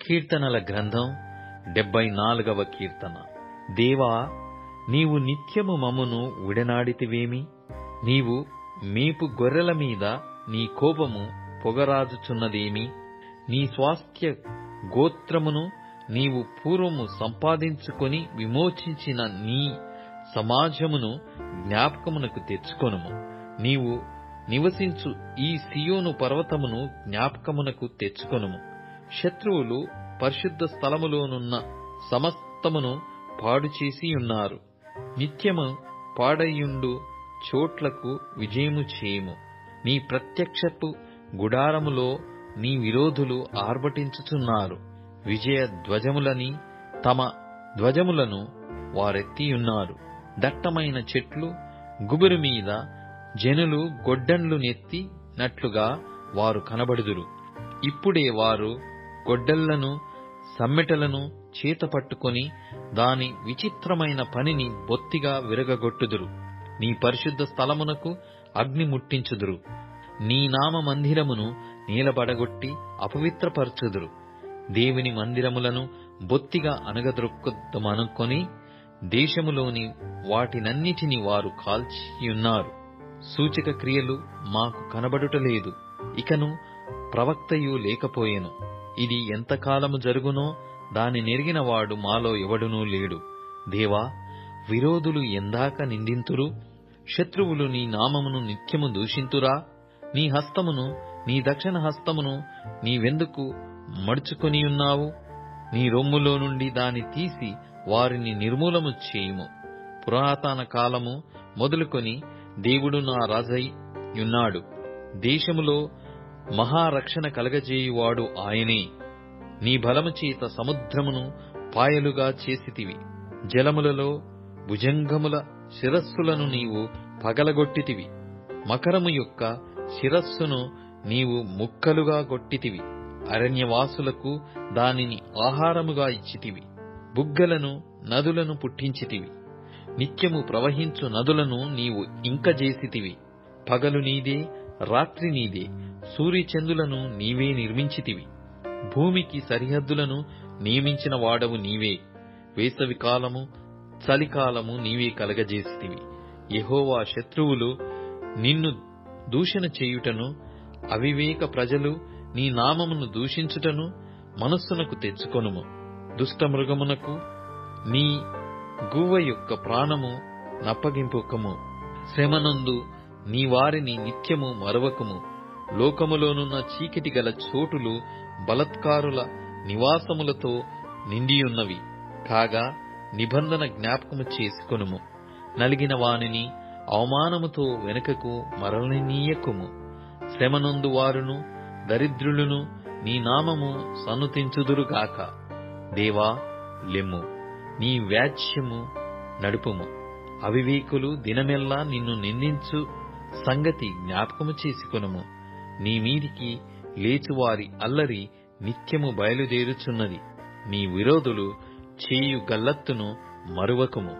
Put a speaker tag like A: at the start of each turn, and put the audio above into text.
A: కీర్తనల గ్రంథం 74వ కీర్తన. దేవా, నీవు నిత్యము మమ్మును విడనాడితివేమి? నీవు మేపు గొర్రెల మీద నీ కోపము పొగరాజుచున్నదేమి? నీ స్వాస్థ్య గోత్రమును నీవు పూర్వము సంపాదించుకొని విమోచించిన నీ సమాజమును జ్ఞాపకమునకు తెచ్చుకొనుము. నీవు నివసించు ఈ సియోను పర్వతమును జ్ఞాపకమునకు తెచ్చుకొనుము. శత్రువులు పరిశుద్ధ స్థలములోనున్న సమస్తమును పాడుచేసి ఉన్నారు. నిత్యము పాడయుండు చోట్లకు విజయము చేయుము. నీ ప్రత్యక్షపు గుడారములో నీ విరోధులు ఆర్భటించుచున్నారు. విజయ ధ్వజములని తమ ధ్వజములను వారెత్తియున్నారు. దట్టమైన చెట్లు గుబురు మీద జనులు గొడ్డన్లు నెత్తినట్లుగా వారు కనబడుదురు. ఇప్పుడే వారు గొడ్డళ్లను సమ్మెటలను చేతపట్టుకొని దాని విచిత్రమైన పనిని బొత్తిగా విరగగొట్టుదురు. నీ పరిశుద్ధ స్థలమునకు అగ్ని ముట్టించుదురు. నీ నామ మందిరమును నీలబడగొట్టి అపవిత్రపరచుదురు. దేవుని మందిరములను బొత్తిగా అనగదొక్కుదమనుకొని దేశములోని వాటినన్నిటినీ వారు కాల్చియున్నారు. సూచక క్రియలు మాకు కనబడుటలేదు, ఇకను ప్రవక్తయు లేకపోయెను. ఇది ఎంతకాలము జరుగునో దాని నెరిగిన వాడు మాలో ఎవడునూ లేడు. దేవా, విరోధులు ఎందాక నిందింతురు? శత్రువులు నీ నామమును నిత్యము దూషింతురా? నీ హస్తమును, నీ దక్షిణ హస్తమును నీవెందుకు మడుచుకొనియున్నావు? నీ రొమ్ములో నుండి దాని తీసి వారిని నిర్మూలము చేయుము. పురాతన కాలము మొదలుకొని దేవుడు నా రాజై యున్నాడు. దేశములో మహారక్షణ కలగజేయువాడు ఆయనే. నీ బలము చేత సముద్రమును పాయలుగా చేసితివి. జలములలో భుజంగముల శిరస్సులను నీవు పగలగొట్టితివి. మకరము యొక్క శిరస్సును నీవు ముక్కలుగా గొట్టితివి. అరణ్యవాసులకు దానిని ఆహారముగా ఇచ్చితివి. బుగ్గలను నదులను పుట్టించితివి. నిత్యము ప్రవహించు నదులను నీవు ఇంకజేసితివి. పగలు నీదే, రాత్రి నీదే. సూర్యచంద్రులను నీవే నిర్మించితివి. భూమికి సరిహద్దులను నియమించిన వాడవు నీవే. వేసవి కాలము, చలికాలము నీవే కలగజేసితివి. యెహోవా, శత్రువులు నిన్ను దూషణ చేయుటను, అవివేక ప్రజలు నీ నామమును దూషించుటను మనస్సునకు తెచ్చుకొనుము. దుష్టమృగమునకు నీ గువ్వ యొక్క ప్రాణము నప్పగింపుకము. శ్రమనందు నీ వారిని నిత్యము మరువకము. లోకములోనున్న చీకటి గల చోటులు బలత్కారుల నివాసములతో నిండియున్నవి. కాగా నిబంధన జ్ఞాపకము చేసుకొనుము. నలిగిన వానిని అవమానముతో వెనుకకు మరలనీయకుము. శ్రమనందు వారును దరిద్రులను నీ నామము సన్నుతించుదురుగాక. దేవా, లెమ్ము, నీ వ్యాజ్యము నడుపుము. అవివేకులు దినమెల్లా నిన్ను నిందించు సంగతి జ్ఞాపకము చేసుకొనుము. నీ మీదికి లేచువారి అల్లరి నిత్యము బయలుదేరుచున్నది. నీ విరోధులు చేయు గల్లత్తును మరువకుము.